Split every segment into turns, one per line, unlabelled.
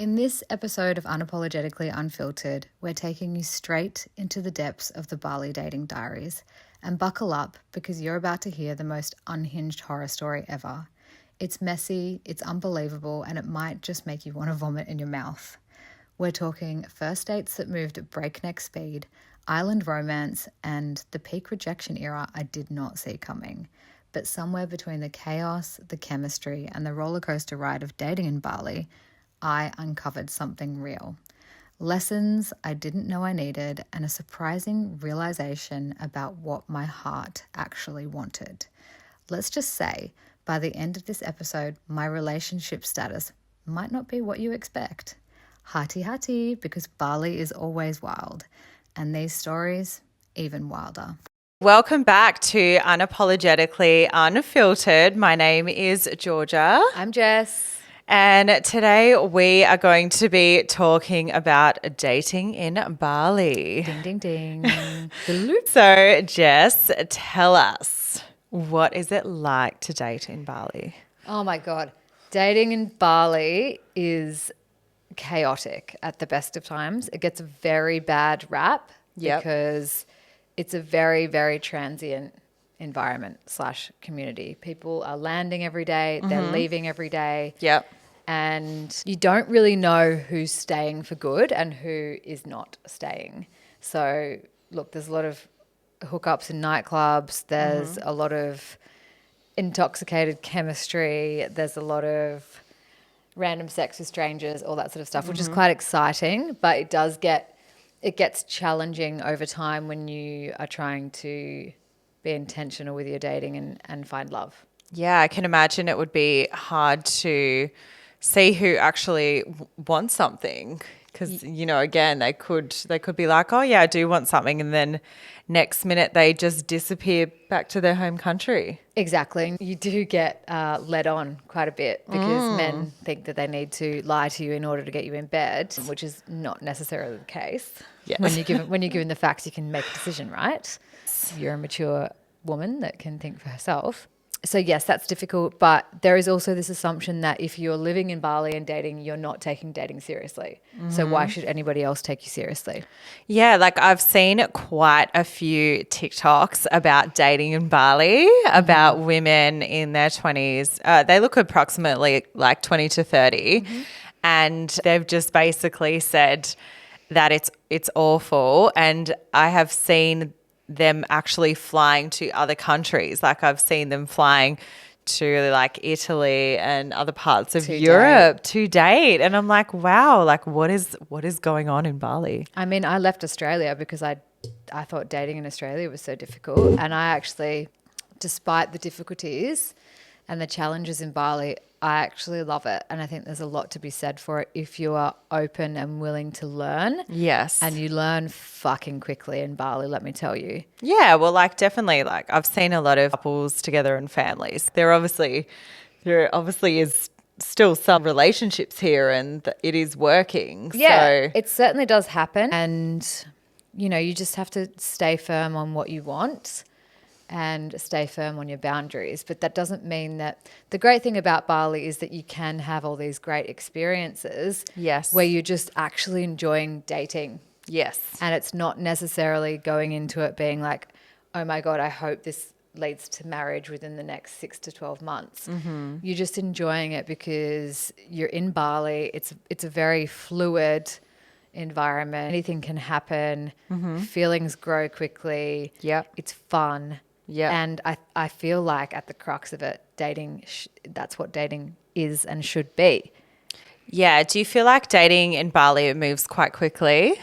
In this episode of Unapologetically Unfiltered, we're taking you straight into the depths of the Bali dating diaries. And buckle up because you're about to hear the most unhinged horror story ever. It's messy, it's unbelievable, and it might just make you want to vomit in your mouth. We're talking first dates that moved at breakneck speed, island romance, and the peak rejection era I did not see coming. But somewhere between the chaos, the chemistry, and the roller coaster ride of dating in Bali, I uncovered something real. Lessons I didn't know I needed, and a surprising realization about what my heart actually wanted. Let's just say, by the end of this episode, my relationship status might not be what you expect. Hati hati, because Bali is always wild, and these stories even wilder.
Welcome back to Unapologetically Unfiltered. My name is Georgia.
I'm Jess.
And today we are going to be talking about dating in Bali.
Ding, ding, ding. The loop.
So, Jess, tell us, what is it like to date in Bali?
Oh my God. Dating in Bali is chaotic at the best of times. It gets a very bad rap because it's a very, very transient environment / community. People are landing every day. They're leaving every day.
Yep.
And you don't really know who's staying for good and who is not staying. So, look, there's a lot of hookups in nightclubs. There's a lot of intoxicated chemistry. There's a lot of random sex with strangers, all that sort of stuff, which is quite exciting. But it gets challenging over time when you are trying to be intentional with your dating and find love.
Yeah, I can imagine it would be hard to see who actually wants something because, you know, again, they could be like, oh, yeah, I do want something. And then next minute they just disappear back to their home country.
Exactly. You do get led on quite a bit because men think that they need to lie to you in order to get you in bed, which is not necessarily the case.
Yes.
When you're given the facts, you can make a decision, right? You're a mature woman that can think for herself. So yes, that's difficult, but there is also this assumption that if you're living in Bali and dating, you're not taking dating seriously. So why should anybody else take you seriously?
Yeah, like I've seen quite a few TikToks about dating in Bali, about women in their 20s. They look approximately like 20 to 30, and they've just basically said that it's awful. And I have seen them actually flying to other countries. Like I've seen them flying to like Italy and other parts of Europe to date. And I'm like, wow, like what is going on in Bali?
I mean, I left Australia because I thought dating in Australia was so difficult. And I actually, despite the difficulties and the challenges in Bali, I actually love it. And I think there's a lot to be said for it if you are open and willing to learn.
Yes.
And you learn fucking quickly in Bali, let me tell you.
Yeah, well, like definitely, like I've seen a lot of couples together and families. There obviously is still some relationships here and it is working.
Yeah,
so.
it certainly does happen. And, you know, you just have to stay firm on what you want and stay firm on your boundaries. But that doesn't mean that the great thing about Bali is that you can have all these great experiences.
Yes.
Where you're just actually enjoying dating.
Yes.
And it's not necessarily going into it being like, oh my God, I hope this leads to marriage within the next 6 to 12 months. You're just enjoying it because you're in Bali. It's a very fluid environment. Anything can happen. Feelings grow quickly.
Yep.
It's fun.
Yeah.
And I feel like at the crux of it, dating, that's what dating is and should be.
Yeah. Do you feel like dating in Bali, it moves quite quickly?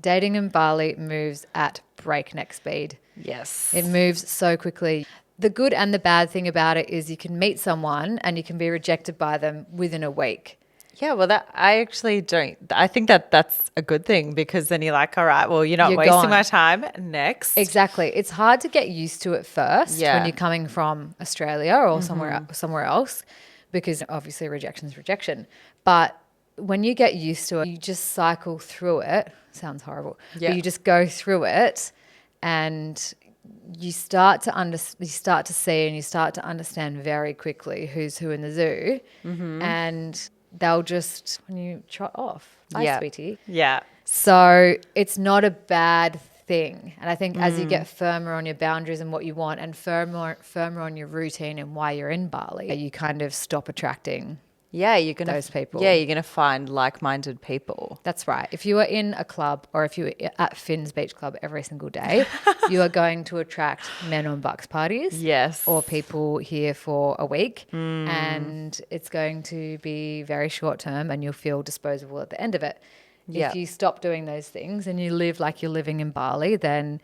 Dating in Bali moves at breakneck speed.
Yes.
It moves so quickly. The good and the bad thing about it is you can meet someone and you can be rejected by them within a week.
Yeah, well, I actually don't. I think that's a good thing because then you're like, all right, well, you're not wasting my time. Next.
Exactly. It's hard to get used to it first when you're coming from Australia or somewhere else because obviously rejection is rejection. But when you get used to it, you just cycle through it. Sounds horrible.
Yeah.
But you just go through it and you start to see and you start to understand very quickly who's who in the zoo. And they'll just, when you trot off, bye,
Yeah.
sweetie.
Yeah.
So it's not a bad thing. And I think as you get firmer on your boundaries and what you want and firmer on your routine and why you're in Bali, you kind of stop attracting
Yeah, you're gonna
those people.
Yeah, you're gonna find like-minded people.
That's right. If you are in a club or if you're at Finn's Beach Club every single day, you are going to attract men on bucks parties.
Yes.
Or people here for a week. And it's going to be very short term and you'll feel disposable at the end of it.
Yeah.
If you stop doing those things and you live like you're living in Bali, then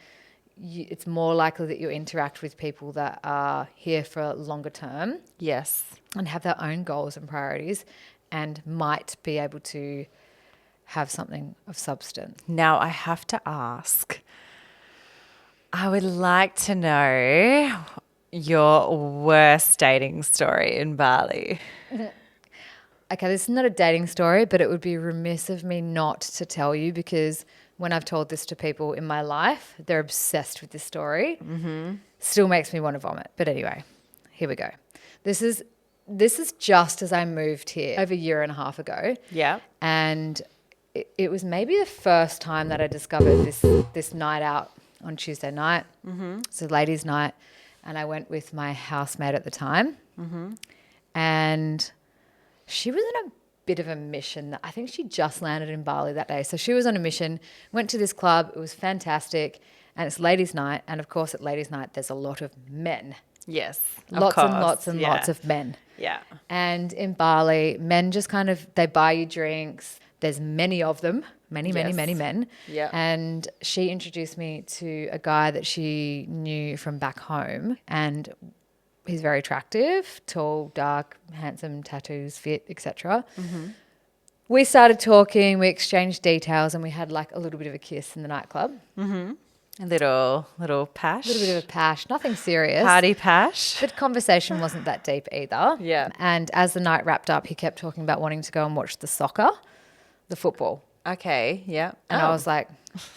it's more likely that you'll interact with people that are here for longer term
Yes.
and have their own goals and priorities and might be able to have something of substance.
Now I have to ask. I would like to know your worst dating story in Bali.
Okay, this is not a dating story, but it would be remiss of me not to tell you because when I've told this to people in my life, they're obsessed with this story. Still makes me want to vomit. But anyway, here we go. This is just as I moved here over a year and a half ago.
Yeah.
And it was maybe the first time that I discovered this night out on Tuesday night. It's a ladies' night. And I went with my housemate at the time. And she was on a bit of a mission. I think she just landed in Bali that day. So she was on a mission, went to this club. It was fantastic. And it's ladies' night. And of course, at ladies' night, there's a lot of men.
Yes.
Lots and lots and lots of men.
Yeah.
And in Bali, men just kind of, they buy you drinks. There's many of them, many men.
Yeah.
And she introduced me to a guy that she knew from back home. And he's very attractive, tall, dark, handsome, tattoos, fit, etc. We started talking, we exchanged details, and we had like a little bit of a kiss in the nightclub.
A little pash.
A little bit of a pash, nothing serious.
Party pash.
But conversation wasn't that deep either.
Yeah.
And as the night wrapped up, he kept talking about wanting to go and watch the football.
Okay. Yeah.
And I was like,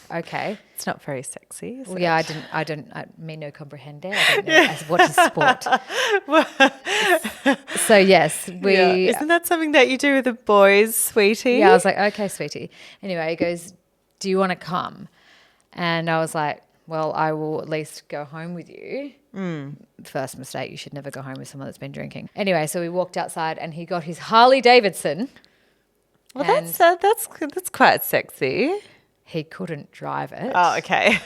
okay.
It's not very sexy, is
Well,
it?
yeah, I me no comprehende. I don't know as what is sport. So yes, we.
Yeah. Isn't that something that you do with the boys, sweetie?
Yeah, I was like, okay, sweetie. Anyway, he goes, do you want to come? And I was like, well, I will at least go home with you. First mistake, you should never go home with someone that's been drinking. Anyway, so we walked outside and he got his Harley Davidson.
Well, that's quite sexy.
He couldn't drive it.
Oh, okay.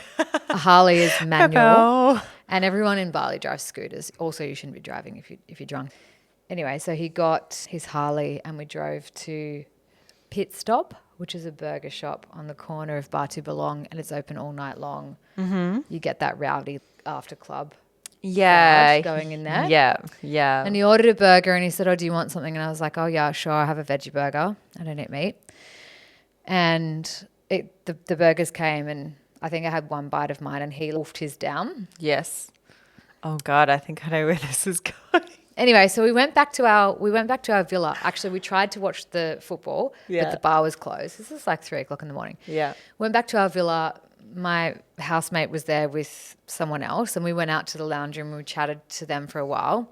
A Harley is manual.
Oh.
And everyone in Bali drives scooters. Also, you shouldn't be driving if you're drunk. Anyway, so he got his Harley and we drove to Pit Stop, which is a burger shop on the corner of Batu Belong, and it's open all night long. You get that rowdy after club vibe going in there.
Yeah.
And he ordered a burger and he said, oh, do you want something? And I was like, oh, yeah, sure, I'll have a veggie burger. I don't eat meat. And the burgers came and I think I had one bite of mine and he wolfed his down.
Yes. Oh God, I think I know where this is going.
Anyway, so we went back to our villa. Actually, we tried to watch the football, but the bar was closed. This is like 3:00 in the morning.
Yeah.
Went back to our villa. My housemate was there with someone else and we went out to the lounge room and we chatted to them for a while.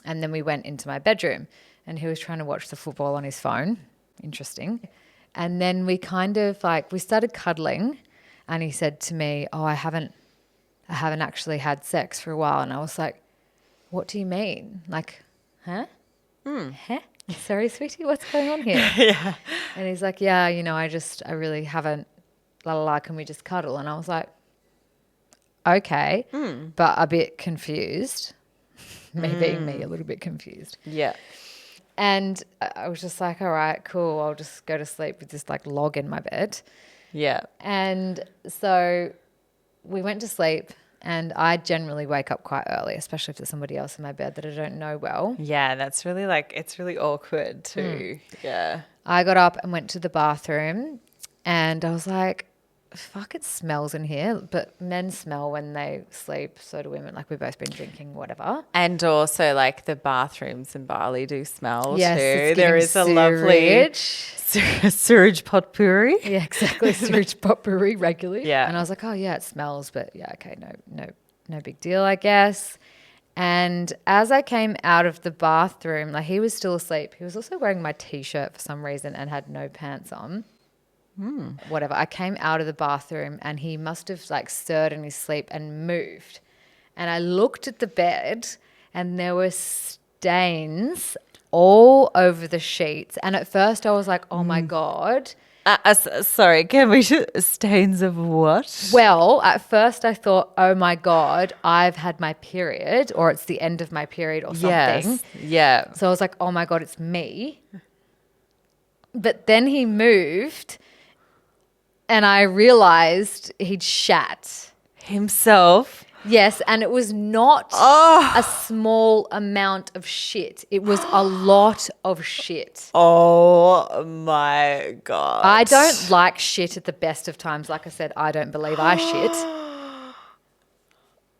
And then we went into my bedroom and he was trying to watch the football on his phone. Interesting. And then we kind of we started cuddling and he said to me, oh, I haven't actually had sex for a while. And I was like, what do you mean? Like, huh? Huh? Sorry, sweetie, what's going on here?
Yeah.
And he's like, yeah, I really haven't, can we just cuddle? And I was like, okay, but a bit confused. Me being me, a little bit confused.
Yeah.
And I was just like, all right, cool. I'll just go to sleep with this log in my bed.
Yeah.
And so we went to sleep and I generally wake up quite early, especially if there's somebody else in my bed that I don't know well.
Yeah, that's really it's really awkward too. Yeah.
I got up and went to the bathroom and I was like, fuck, it smells in here. But men smell when they sleep, so do women. We've both been drinking, whatever.
And also the bathrooms in Bali do smell
Yes,
too.
it's
There is a lovely sewage potpourri.
Yeah, exactly. Sewage potpourri regularly.
Yeah.
And I was like, oh yeah, it smells, but yeah, okay, no big deal, I guess. And as I came out of the bathroom, like he was still asleep. He was also wearing my T-shirt for some reason and had no pants on. Whatever. I came out of the bathroom and he must have like stirred in his sleep and moved. And I looked at the bed and there were stains all over the sheets. And at first I was like, oh my God.
Sorry, can we stains of what?
Well, at first I thought, oh my God, I've had my period or it's the end of my period or something.
Yes. Yeah.
So I was like, oh my God, it's me. But then he moved and I realized he'd shat.
Himself.
Yes, and it was not a small amount of shit. It was a lot of shit.
Oh my God.
I don't like shit at the best of times. Like I said, I don't believe I shit.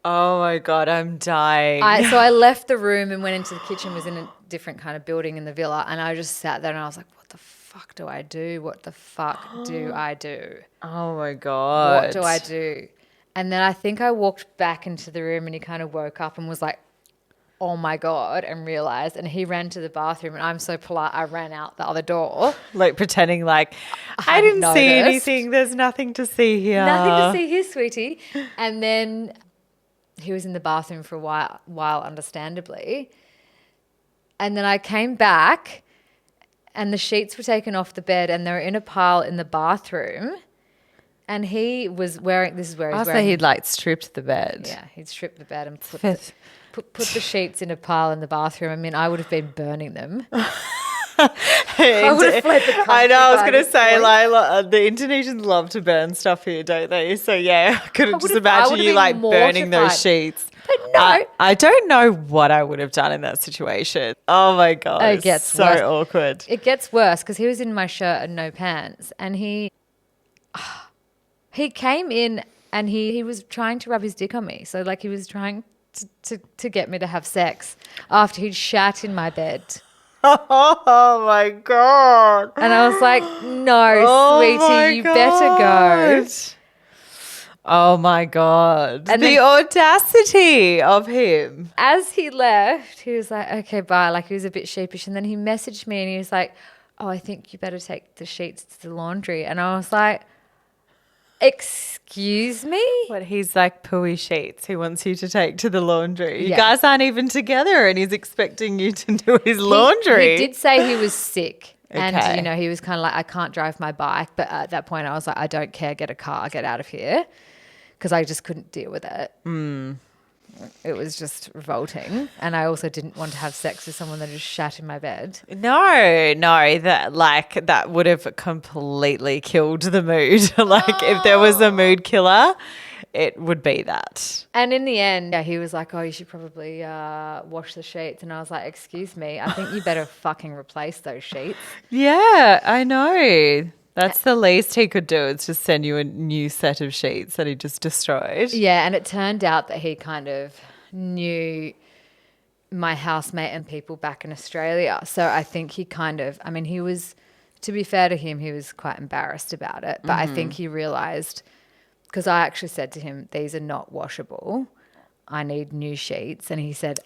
Oh my God, I'm dying.
So I left the room and went into the kitchen. It was in a different kind of building in the villa. And I just sat there and I was like, what the fuck do I do? What the fuck do I do?
Oh my God.
What do I do? And then I think I walked back into the room and he kind of woke up and was like, oh my God, and realized. And he ran to the bathroom and I'm so polite, I ran out the other door.
Like pretending like, I didn't see anything. There's nothing to see here.
Nothing to see here, sweetie. And then he was in the bathroom for a while, understandably. And then I came back and the sheets were taken off the bed and they were in a pile in the bathroom. And he was wearing, this is where he's wearing.
He'd like stripped the bed.
Yeah, he'd stripped the bed and put the sheets in a pile in the bathroom. I mean, I would have been burning them. I would have fled the country.
I know, I was going to say, Lila, the Indonesians love to burn stuff here, don't they? So, yeah, I could have just imagined you like burning those sheets.
But no.
I don't know what I would have done in that situation. Oh, my God.
It gets
so
worse.
Awkward.
It gets worse because he was in my shirt and no pants. And he came in and he was trying to rub his dick on me. So, like, he was trying to get me to have sex after he'd shat in my bed.
Oh, my God.
And I was like, no, sweetie, you better go.
Oh, my God.
And
the audacity of him.
As he left, he was like, okay, bye. Like, he was a bit sheepish. And then he messaged me and he was like, oh, I think you better take the sheets to the laundry. And I was like, excuse me?
What, he's like pooey sheets he wants you to take to the laundry. You
Yeah.
guys aren't even together and he's expecting you to do his laundry.
He did say he was sick. And,
Okay.
you know, he was kind of like, I can't drive my bike. But at that point, I was like, I don't care. Get a car. Get out of here. Because I just couldn't deal with it. It was just revolting. And I also didn't want to have sex with someone that just shat in my bed.
No, that would have completely killed the mood. If there was a mood killer, it would be that.
And in the end, he was like, oh, you should probably wash the sheets. And I was like, excuse me, I think you better fucking replace those sheets.
Yeah, I know. That's the least he could do. It's just send you a new set of sheets that he just destroyed.
Yeah, and it turned out that he kind of knew my housemate and people back in Australia. So I think he he was, to be fair to him, he was quite embarrassed about it. But I think he realised, because I actually said to him, these are not washable. I need new sheets. And he said,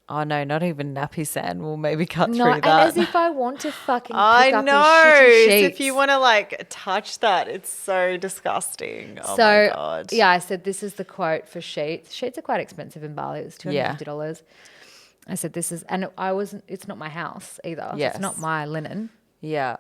Oh, no, not even nappy sand will maybe cut
no,
through
and
that.
as if I want to fucking pick
I
up
know.
these shitty sheets.
If you want to touch that, it's so disgusting. Oh
So,
my God.
yeah, I said, this is the quote for sheets. Sheets are quite expensive in Bali. It was $250. I said, it's not my house either. So
Yes.
it's not my linen.
Yeah.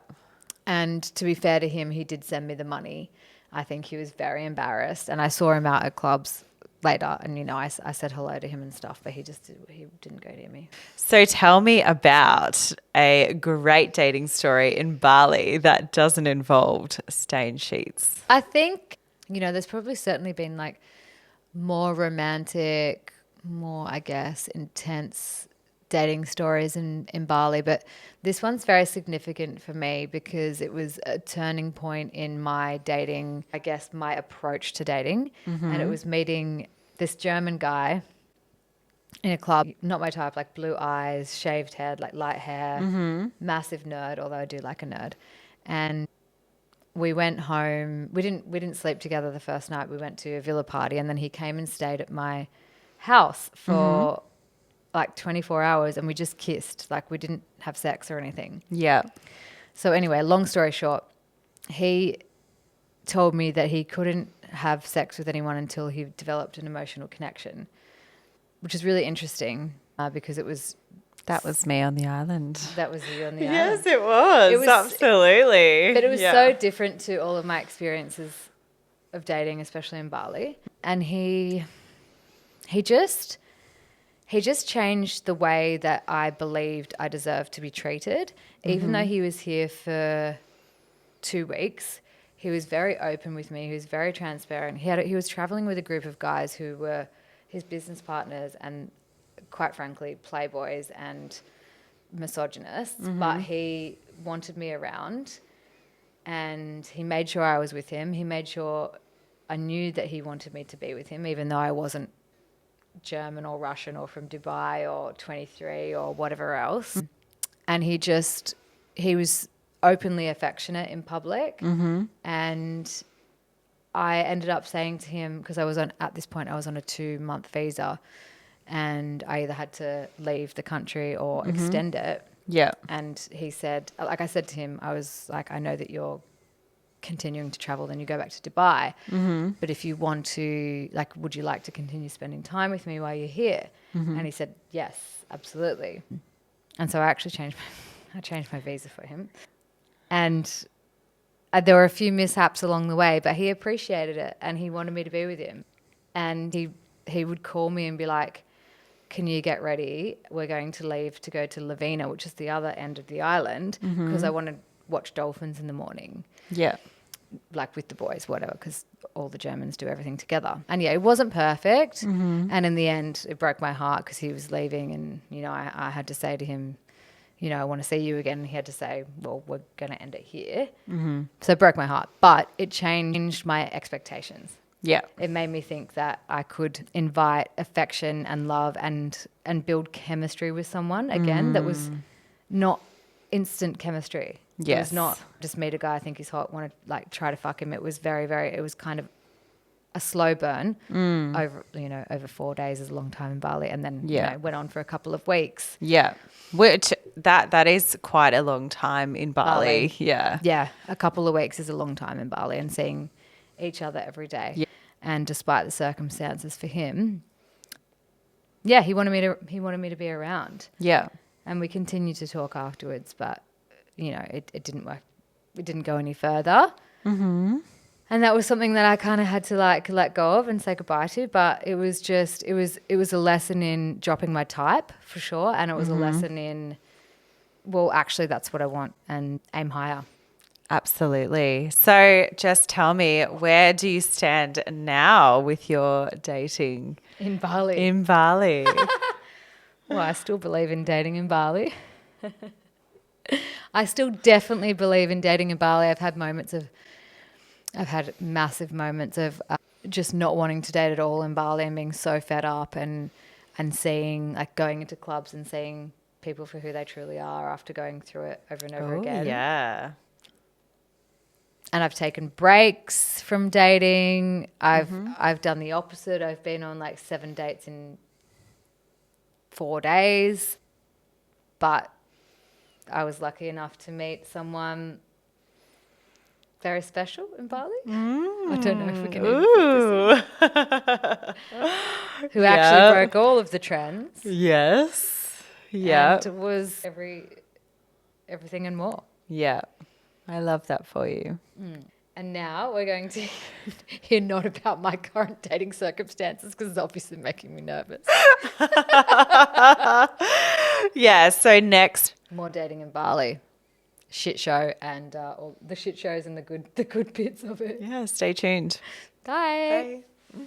And to be fair to him, he did send me the money. I think he was very embarrassed. And I saw him out at clubs later and, you know, I said hello to him and stuff, but he didn't go near me.
So tell me about a great dating story in Bali that doesn't involve stained sheets.
I think, you know, there's probably certainly been more romantic, more, I guess, intense dating stories in Bali, but this one's very significant for me because it was a turning point in my dating, I guess, my approach to dating. And it was meeting this German guy in a club, not my type, like blue eyes, shaved head, like light hair, massive nerd, although I do like a nerd. And we went home. We didn't sleep together the first night. We went to a villa party and then he came and stayed at my house for like 24 hours and we just kissed. Like we didn't have sex or anything.
Yeah.
So anyway, long story short, he told me that he couldn't have sex with anyone until he developed an emotional connection, which is really interesting because
that was me on the island.
That was you on the
Yes,
island.
it was. Absolutely.
But it was so different to all of my experiences of dating, especially in Bali. And he just changed the way that I believed I deserved to be treated. Even though he was here for 2 weeks, he was very open with me. He was very transparent. He was traveling with a group of guys who were his business partners and, quite frankly, playboys and misogynists. But he wanted me around, and he made sure I was with him. He made sure I knew that he wanted me to be with him, even though I wasn't German or Russian or from Dubai or 23 or whatever else. And he was openly affectionate in public. And I ended up saying to him, because at this point I was on a 2-month visa and I either had to leave the country or extend it.
Yeah.
And he said, like I said to him, I was like, I know that you're continuing to travel, then you go back to Dubai. But if you want to, like, would you like to continue spending time with me while you're here? And he said, yes, absolutely. And so I actually changed my visa for him. And there were a few mishaps along the way, but he appreciated it and he wanted me to be with him. And he would call me and be like, can you get ready? We're going to leave to go to Lavina, which is the other end of the island, because I want to watch dolphins in the morning.
Yeah.
Like with the boys, whatever, because all the Germans do everything together. And yeah, it wasn't perfect. And in the end, it broke my heart because he was leaving and, I had to say to him, I want to see you again. And he had to say, well, we're going to end it here. So it broke my heart, but it changed my expectations.
Yeah.
It made me think that I could invite affection and love and build chemistry with someone again that was not instant chemistry.
Yes.
It was not just meet a guy I think he's hot, want to like try to fuck him. It was it was kind of a slow burn over 4 days is a long time in Bali, and then went on for a couple of weeks.
Yeah. Which that is quite a long time in Bali. Yeah.
Yeah. A couple of weeks is a long time in Bali, and seeing each other every day. Yeah. And despite the circumstances for him, he wanted me to be around. Yeah. And we continued to talk afterwards, but it didn't work. It didn't go any further. And that was something that I kind of had to like let go of and say goodbye to. But it was a lesson in dropping my type for sure. And it was a lesson in, well, actually that's what I want, and aim higher.
Absolutely. So just tell me, where do you stand now with your dating?
In Bali.
In Bali.
Well, I still believe in dating in Bali. I still definitely believe in dating in Bali. I've had massive moments of just not wanting to date at all in Bali and being so fed up and seeing, like, going into clubs and seeing people for who they truly are after going through it over and over again.
Yeah.
And I've taken breaks from dating. I've done the opposite. I've been on like 7 dates in 4 days. But I was lucky enough to meet someone very special in Bali. I don't know if we can even put this in. Who actually broke all of the trends.
Yes. Yeah.
And it was everything and more.
Yeah. I love that for you.
And now we're going to hear not about my current dating circumstances because it's obviously making me nervous.
Yeah, so next.
More dating in Bali. Shit show and all the shit shows and the good bits of it.
Yeah, stay tuned.
Bye.
Bye.